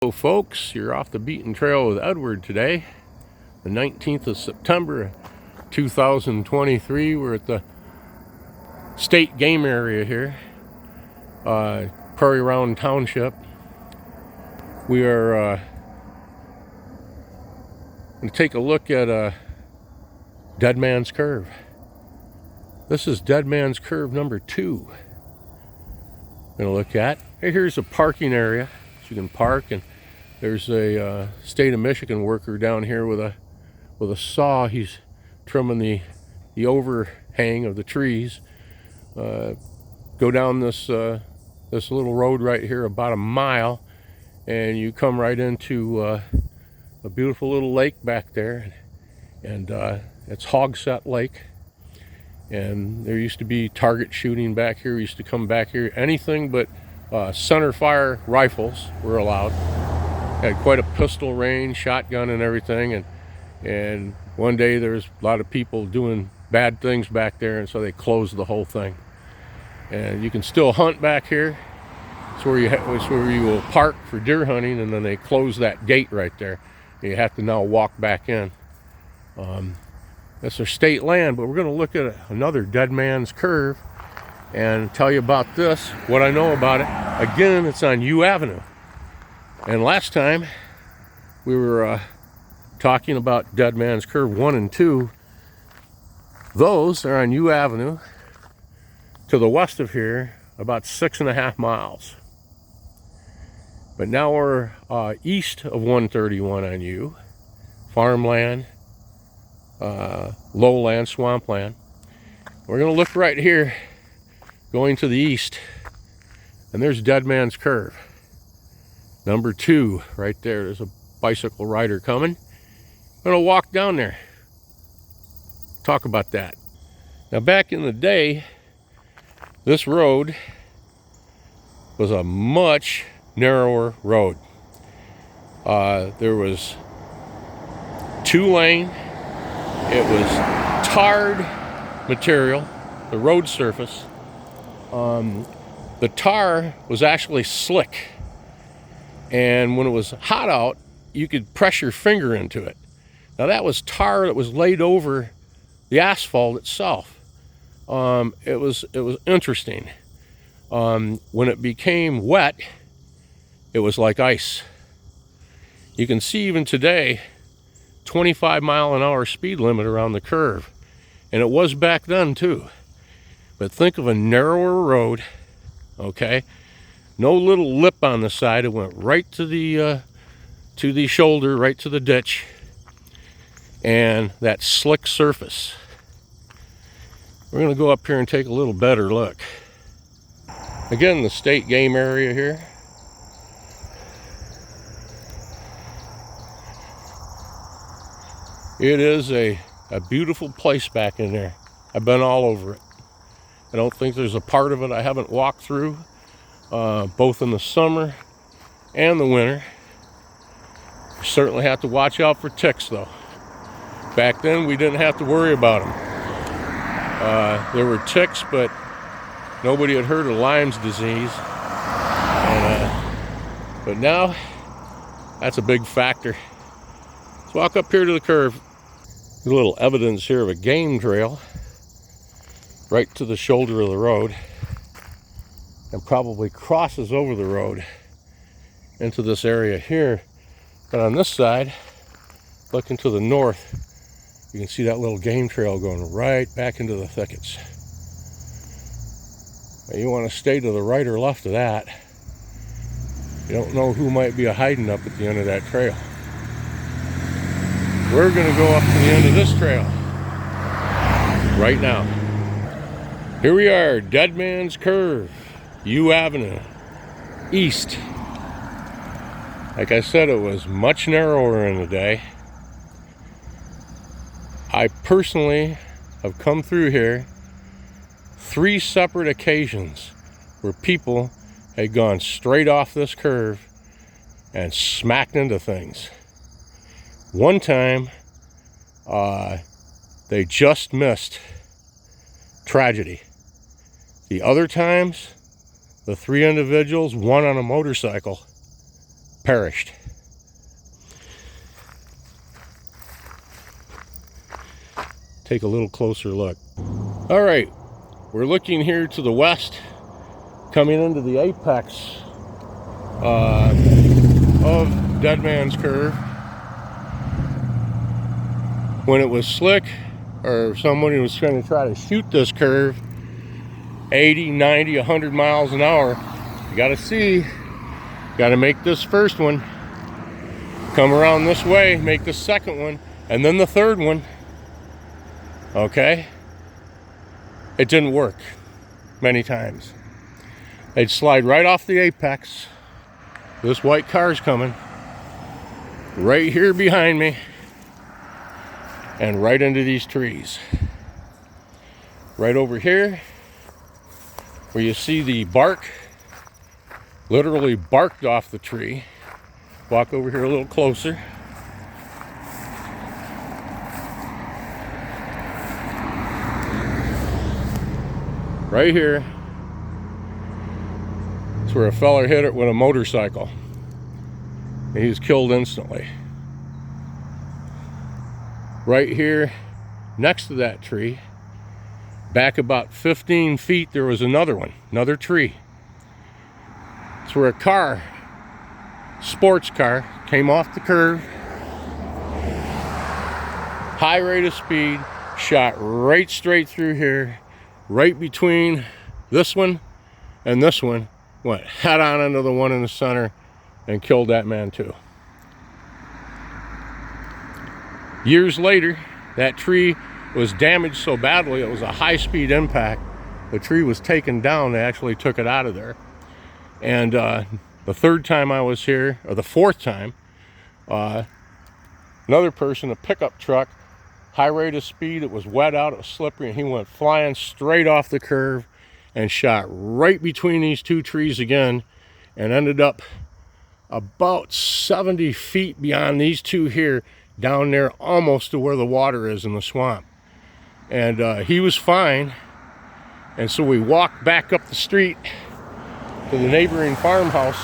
Hello folks, you're off the beaten trail with Edward today, the 19th of September 2023. We're at the state game area here, Prairie Round Township. We are going to take a look at Dead Man's Curve. This is Dead Man's Curve number 2. Going to look at. Here's a parking area. You can park, and there's a state of Michigan worker down here with a saw. He's trimming the overhang of the trees. Go down this little road right here about a mile, and you come right into a beautiful little lake back there, and it's Hogsett Lake. And there used to be target shooting back here. We used to come back here. Anything but center fire rifles were allowed. Had quite a pistol range, shotgun and everything, and one day there was a lot of people doing bad things back there, and so they closed the whole thing. And you can still hunt back here. It's where you will park for deer hunting, and then they close that gate right there. You have to now walk back in. That's their state land, but we're going to look at another Dead Man's Curve and tell you about this, what I know about it. Again, it's on U Avenue. And last time we were talking about Dead Man's Curve 1 and 2. Those are on U Avenue to the west of here, about 6.5 miles. But now we're east of 131 on U, farmland, lowland, swampland. We're going to look right here, going to the east, and there's Dead Man's Curve number 2 right there. There's a bicycle rider coming. I'm going to walk down there, talk about that. Now, back in the day, this road was a much narrower road. There was 2-lane. It was tarred material, the road surface. The tar was actually slick, and when it was hot out, you could press your finger into it. Now, that was tar that was laid over the asphalt itself. It was interesting. When it became wet, it was like ice. You can see even today 25-mile-an-hour speed limit around the curve, and it was back then too. But think of a narrower road, okay? No little lip on the side. It went right to the shoulder, right to the ditch, and that slick surface. We're going to go up here and take a little better look. Again, the state game area here. It is a beautiful place back in there. I've been all over it. I don't think there's a part of it I haven't walked through, both in the summer and the winter. You certainly have to watch out for ticks, though. Back then, we didn't have to worry about them. There were ticks, but nobody had heard of Lyme's disease. But now, that's a big factor. Let's walk up here to the curve. A little evidence here of a game trail right to the shoulder of the road, and probably crosses over the road into this area here. But on this side, looking to the north, you can see that little game trail going right back into the thickets. Now, you want to stay to the right or left of that. You don't know who might be hiding up at the end of that trail. We're going to go up to the end of this trail right now. Here we are, Dead Man's Curve, U Avenue, east. Like I said, it was much narrower in the day. I personally have come through here 3 separate occasions where people had gone straight off this curve and smacked into things. One time, they just missed tragedy. The other times, the 3 individuals, one on a motorcycle, perished. Take a little closer look. All right, we're looking here to the west, coming into the apex of Dead Man's Curve. When it was slick, or somebody was trying to try to shoot this curve 80, 90, 100 miles an hour, you gotta see, gotta make this first one, come around this way, make the second one, and then the third one. Okay? It didn't work many times. They'd slide right off the apex. This white car's coming right here behind me and right into these trees. Right over here where you see the bark literally barked off the tree. Walk over here a little closer. Right here, it's where a fella hit it with a motorcycle. And he was killed instantly. Right here, next to that tree, back about 15 feet, there was another one, another tree. It's where a car, sports car, came off the curve, high rate of speed, shot right straight through here, right between this one and this one, went head on into the one in the center and killed that man too. Years later, that tree was damaged so badly, it was a high-speed impact. The tree was taken down. They actually took it out of there. And the third time I was here, or the fourth time, another person, a pickup truck, high rate of speed, it was wet out, it was slippery, and he went flying straight off the curve and shot right between these two trees again and ended up about 70 feet beyond these two here, down there almost to where the water is in the swamp. And he was fine, and so we walked back up the street to the neighboring farmhouse,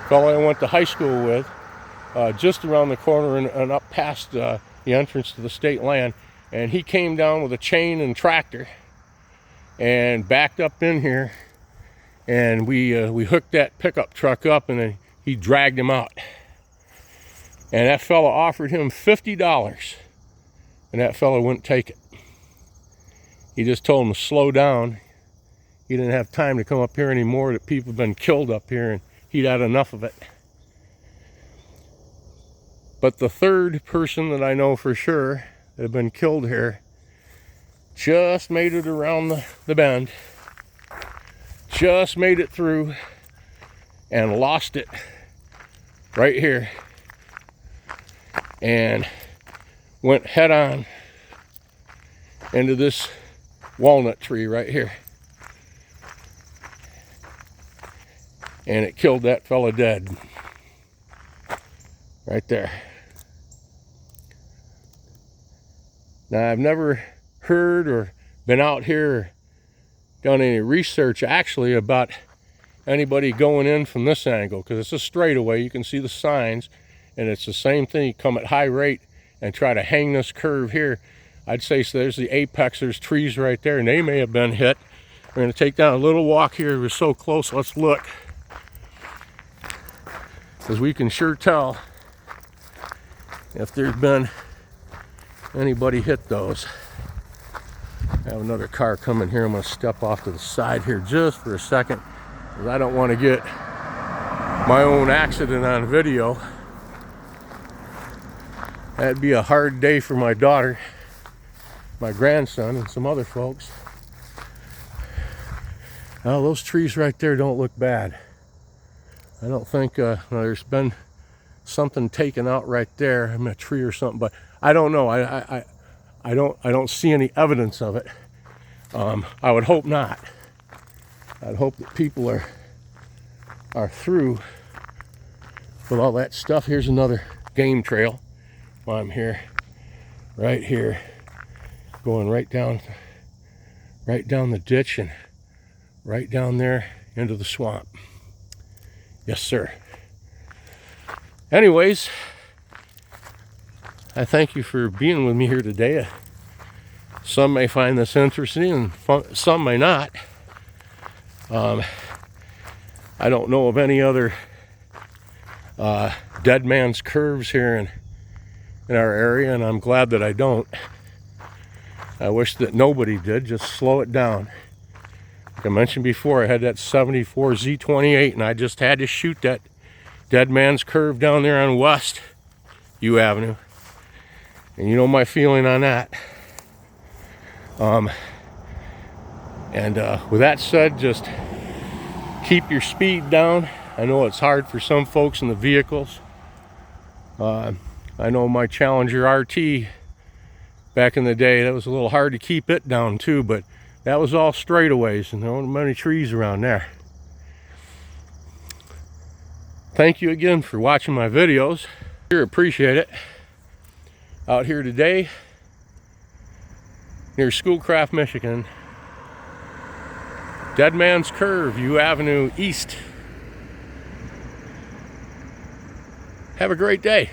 fellow I went to high school with, just around the corner and up past the entrance to the state land. And he came down with a chain and tractor and backed up in here, and we hooked that pickup truck up, and then he dragged him out. And that fella offered him $50, and that fella wouldn't take it. He just told him to slow down. He didn't have time to come up here anymore, that people have been killed up here, and he'd had enough of it. But the third person that I know for sure that had been killed here just made it around the bend, just made it through, and lost it right here, and went head on into this walnut tree right here. And it killed that fella dead. Right there. Now, I've never heard or been out here or done any research actually about anybody going in from this angle, because it's a straightaway. You can see the signs, and it's the same thing. You come at high rate and try to hang this curve here. I'd say, so there's the apex, there's trees right there, and they may have been hit. We're going to take down a little walk here. We're so close. Let's look, because we can sure tell if there's been anybody hit those. I have another car coming here. I'm going to step off to the side here just for a second, because I don't want to get my own accident on video. That'd be a hard day for my daughter, my grandson, and some other folks. Now, those trees right there don't look bad. I don't think there's been something taken out right there. I mean, a tree or something, but I don't know. I don't see any evidence of it. I would hope not. I'd hope that people are through with all that stuff. Here's another game trail while I'm here, right here, going right down the ditch and right down there into the swamp. Yes, sir. Anyways, I thank you for being with me here today. Some may find this interesting and some may not. I don't know of any other dead man's curves here in our area, and I'm glad that I don't. I wish that nobody did. Just slow it down. Like I mentioned before, I had that 74 Z28 and I just had to shoot that dead man's curve down there on West U Avenue. And you know my feeling on that. With that said, just keep your speed down. I know it's hard for some folks in the vehicles. I know my Challenger RT back in the day, that was a little hard to keep it down too, but that was all straightaways and there weren't many trees around there. Thank you again for watching my videos. Sure appreciate it. Out here today near Schoolcraft, Michigan. Dead Man's Curve, U Avenue East. Have a great day.